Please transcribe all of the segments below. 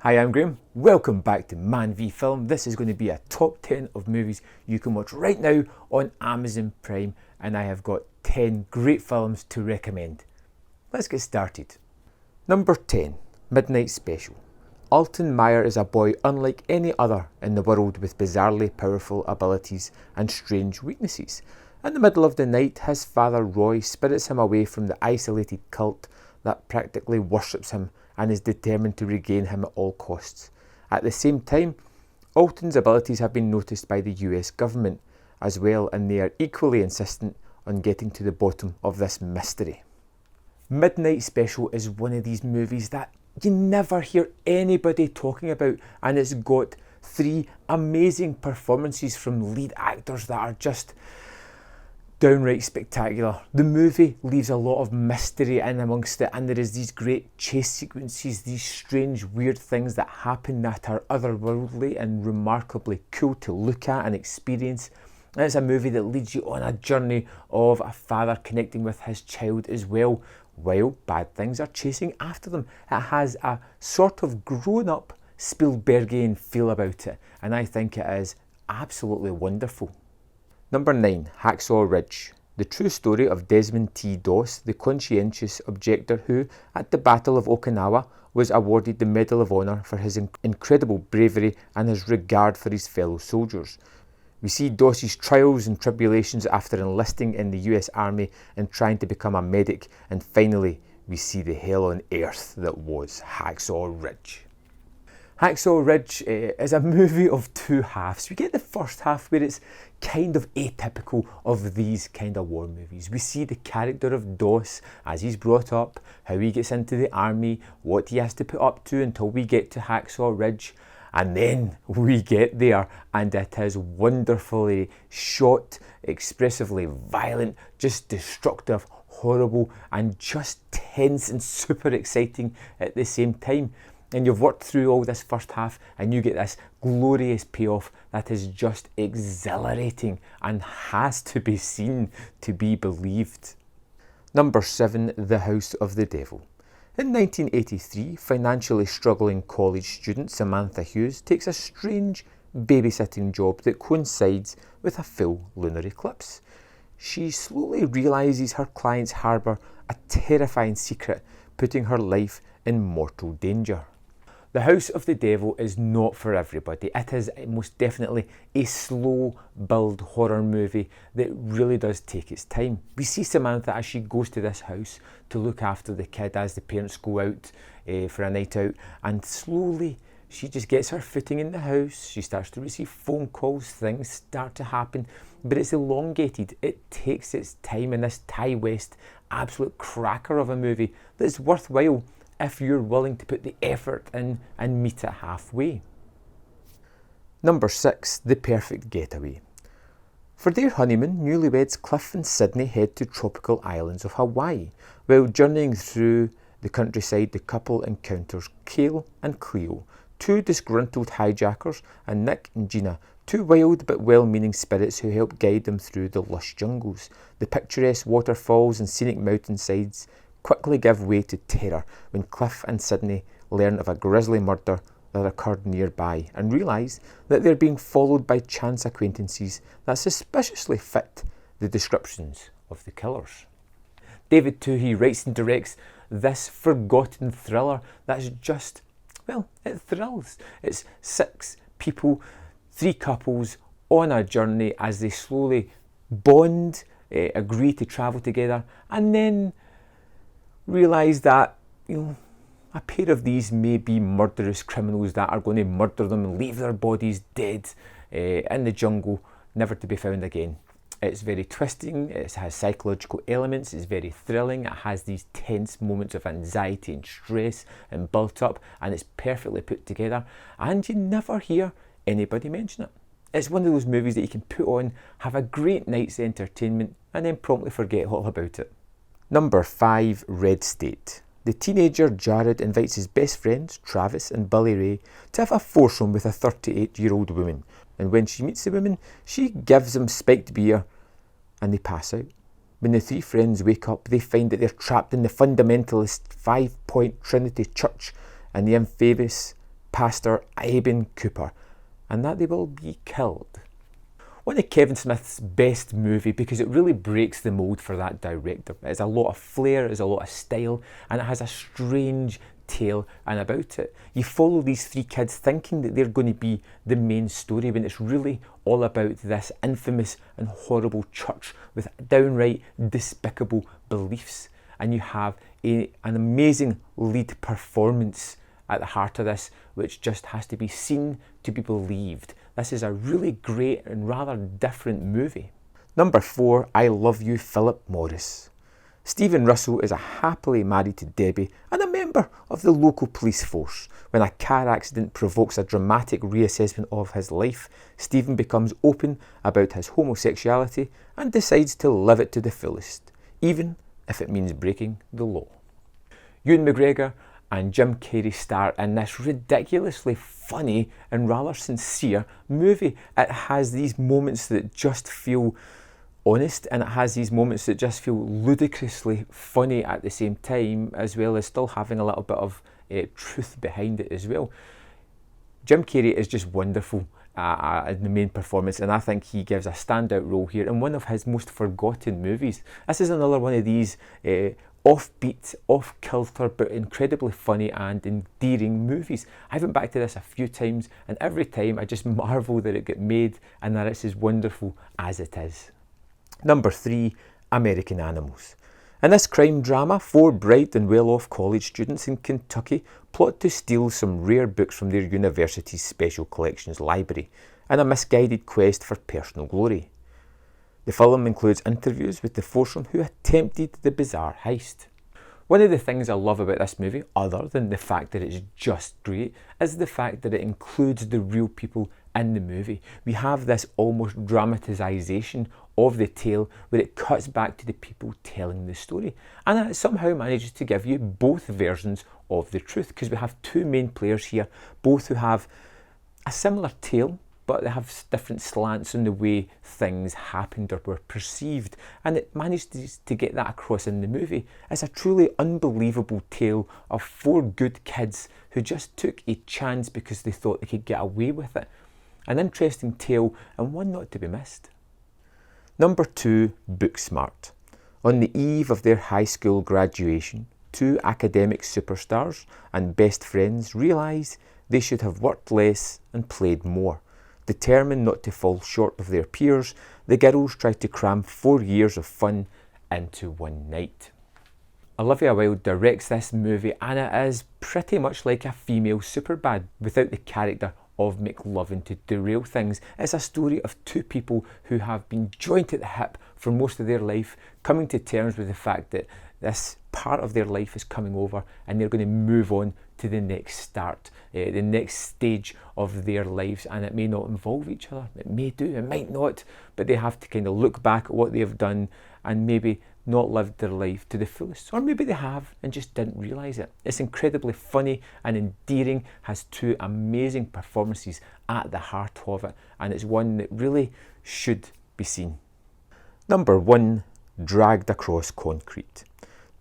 Hi, I'm Graham. Welcome back to manvfilm. This is going to be a top 10 of movies you can watch right now on Amazon Prime, and I have got 10 great films to recommend. Let's get started. Number 10, Midnight Special. Alton Meyer is a boy unlike any other in the world with bizarrely powerful abilities and strange weaknesses. In the middle of the night, his father Roy spirits him away from the isolated cult that practically worships him and is determined to regain him at all costs. At the same time, Alton's abilities have been noticed by the US government as well, and they are equally insistent on getting to the bottom of this mystery. Midnight Special is one of these movies that you never hear anybody talking about, and it's got 3 amazing performances from lead actors that are just downright spectacular. The movie leaves a lot of mystery in amongst it, and there is these great chase sequences, these strange weird things that happen that are otherworldly and remarkably cool to look at and experience. And it's a movie that leads you on a journey of a father connecting with his child as well, while bad things are chasing after them. It has a sort of grown-up Spielbergian feel about it, and I think it is absolutely wonderful. Number 9, Hacksaw Ridge. The true story of Desmond T. Doss, the conscientious objector who, at the Battle of Okinawa, was awarded the Medal of Honor for his incredible bravery and his regard for his fellow soldiers. We see Doss's trials and tribulations after enlisting in the US Army and trying to become a medic, and finally we see the hell on earth that was Hacksaw Ridge. Hacksaw Ridge is a movie of 2 halves. We get the first half where it's kind of atypical of these kind of war movies. We see the character of Doss as he's brought up, how he gets into the army, what he has to put up to until we get to Hacksaw Ridge. And then we get there and it is wonderfully shot, expressively violent, just destructive, horrible, and just tense and super exciting at the same time. And you've worked through all this first half and you get this glorious payoff that is just exhilarating and has to be seen to be believed. Number 7, The House of the Devil. In 1983, financially struggling college student Samantha Hughes takes a strange babysitting job that coincides with a full lunar eclipse. She slowly realises her clients harbour a terrifying secret, putting her life in mortal danger. The House of the Devil is not for everybody. It is most definitely a slow build horror movie that really does take its time. We see Samantha as she goes to this house to look after the kid as the parents go out for a night out, and slowly she just gets her footing in the house. She starts to receive phone calls, things start to happen, but it's elongated. It takes its time in this Ty West absolute cracker of a movie that's worthwhile if you're willing to put the effort in and meet it halfway. Number 6, The Perfect Getaway. For their honeymoon, newlyweds Cliff and Sydney head to tropical islands of Hawaii. While journeying through the countryside, the couple encounters Cale and Cleo, 2 disgruntled hijackers, and Nick and Gina, 2 wild but well-meaning spirits who help guide them through the lush jungles. The picturesque waterfalls and scenic mountainsides quickly give way to terror when Cliff and Sydney learn of a grisly murder that occurred nearby and realise that they're being followed by chance acquaintances that suspiciously fit the descriptions of the killers. David Twohy writes and directs this forgotten thriller that's just, well, it thrills. It's 6 people, 3 couples on a journey as they slowly bond, agree to travel together, and then realise that, a pair of these may be murderous criminals that are going to murder them and leave their bodies dead in the jungle, never to be found again. It's very twisting, it has psychological elements, it's very thrilling, it has these tense moments of anxiety and stress and built up, and it's perfectly put together, and you never hear anybody mention it. It's one of those movies that you can put on, have a great night's entertainment, and then promptly forget all about it. Number 5, Red State. The teenager Jared invites his best friends, Travis and Billy Ray, to have a foursome with a 38-year-old woman. And when she meets the woman, she gives them spiked beer and they pass out. When the 3 friends wake up, they find that they're trapped in the fundamentalist 5-point Trinity Church in the infamous Pastor Eben Cooper, and that they will be killed. One of Kevin Smith's best movie because it really breaks the mould for that director. It has a lot of flair, it has a lot of style, and it has a strange tale and about it. You follow these three kids thinking that they're going to be the main story when it's really all about this infamous and horrible church with downright despicable beliefs. And you have an amazing lead performance at the heart of this, which just has to be seen to be believed. This is a really great and rather different movie. Number 4, I Love You, Philip Morris. Stephen Russell is happily married to Debbie and a member of the local police force. When a car accident provokes a dramatic reassessment of his life, Stephen becomes open about his homosexuality and decides to live it to the fullest, even if it means breaking the law. Ewan McGregor and Jim Carrey star in this ridiculously funny and rather sincere movie. It has these moments that just feel honest, and it has these moments that just feel ludicrously funny at the same time, as well as still having a little bit of truth behind it as well. Jim Carrey is just wonderful in the main performance, and I think he gives a standout role here in one of his most forgotten movies. This is another one of these offbeat, off-kilter, but incredibly funny and endearing movies. I went back to this a few times, and every time I just marvel that it got made and that it's as wonderful as it is. Number 3, American Animals. In this crime drama, 4 bright and well-off college students in Kentucky plot to steal some rare books from their university's special collections library in a misguided quest for personal glory. The film includes interviews with the foursome who attempted the bizarre heist. One of the things I love about this movie, other than the fact that it's just great, is the fact that it includes the real people in the movie. We have this almost dramatisation of the tale where it cuts back to the people telling the story, and it somehow manages to give you both versions of the truth, because we have 2 main players here, both who have a similar tale, but they have different slants on the way things happened or were perceived, and it manages to get that across in the movie. It's a truly unbelievable tale of 4 good kids who just took a chance because they thought they could get away with it. An interesting tale, and one not to be missed. Number 2, Booksmart. On the eve of their high school graduation, 2 academic superstars and best friends realise they should have worked less and played more. Determined not to fall short of their peers, the girls try to cram 4 years of fun into one night. Olivia Wilde directs this movie, and it is pretty much like a female Superbad without the character of McLovin to derail things. It's a story of 2 people who have been joined at the hip for most of their life, coming to terms with the fact that this part of their life is coming over and they're going to move on to the next start, the next stage of their lives, and it may not involve each other, it may do, it might not, but they have to kind of look back at what they've done and maybe not lived their life to the fullest, or maybe they have and just didn't realise it. It's incredibly funny and endearing, has 2 amazing performances at the heart of it, and it's one that really should be seen. Number 1, Dragged Across Concrete.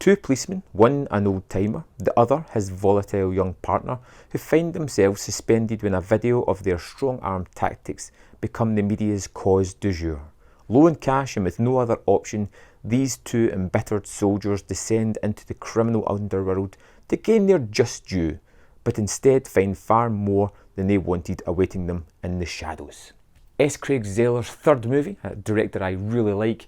2 policemen, one an old-timer, the other his volatile young partner, who find themselves suspended when a video of their strong-arm tactics become the media's cause du jour. Low in cash and with no other option, these 2 embittered soldiers descend into the criminal underworld to gain their just due, but instead find far more than they wanted awaiting them in the shadows. S. Craig Zeller's 3rd movie, a director I really like,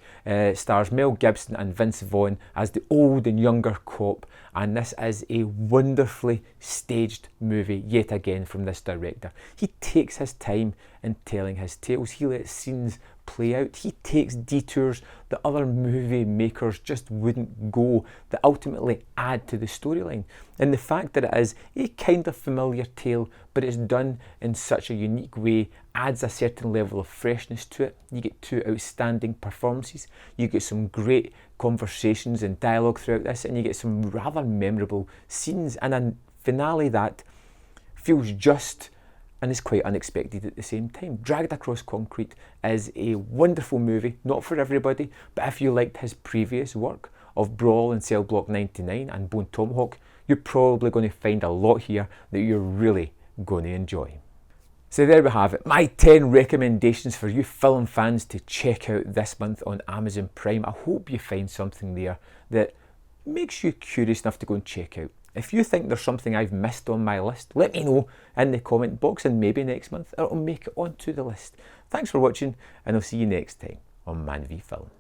stars Mel Gibson and Vince Vaughn as the old and younger cop, and this is a wonderfully staged movie yet again from this director. He takes his time in telling his tales, he lets scenes play out, he takes detours that other movie makers just wouldn't go, that ultimately add to the storyline. And the fact that it is a kind of familiar tale, but it's done in such a unique way, adds a certain level of freshness to it. You get 2 outstanding performances, you get some great conversations and dialogue throughout this, and you get some rather memorable scenes, and a finale that feels just and is quite unexpected at the same time. Dragged Across Concrete is a wonderful movie, not for everybody, but if you liked his previous work of Brawl and Cell Block 99 and Bone Tomahawk, you're probably going to find a lot here that you're really going to enjoy. So there we have it, my 10 recommendations for you film fans to check out this month on Amazon Prime. I hope you find something there that makes you curious enough to go and check out. If you think there's something I've missed on my list, let me know in the comment box, and maybe next month it'll make it onto the list. Thanks for watching, and I'll see you next time on Man v Film.